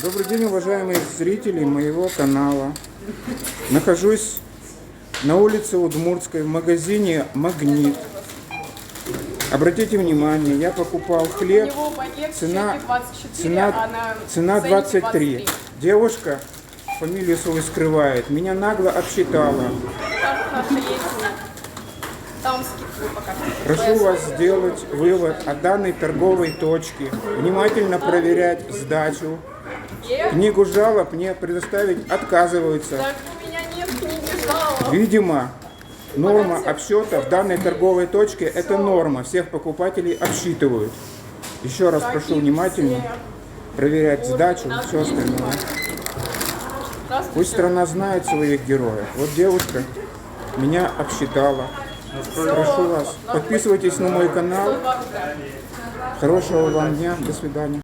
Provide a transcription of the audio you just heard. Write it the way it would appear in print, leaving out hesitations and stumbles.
Добрый день, уважаемые зрители моего канала. Нахожусь на улице Удмуртской в магазине «Магнит». Обратите внимание, я покупал хлеб, цена 23. Девушка, фамилию свою скрывает, меня нагло обсчитала. Прошу вас сделать вывод о данной торговой точке, внимательно проверять сдачу. Книгу жалоб мне предоставить отказываются. Так у меня нет книги жалоб. Видимо, норма обсчета в данной торговой точке – это норма. Всех покупателей обсчитывают. Еще раз прошу внимательно проверять сдачу и все остальное. Пусть страна знает своих героев. Вот девушка меня обсчитала. Прошу вас, подписывайтесь на мой канал. Хорошего вам дня. До свидания.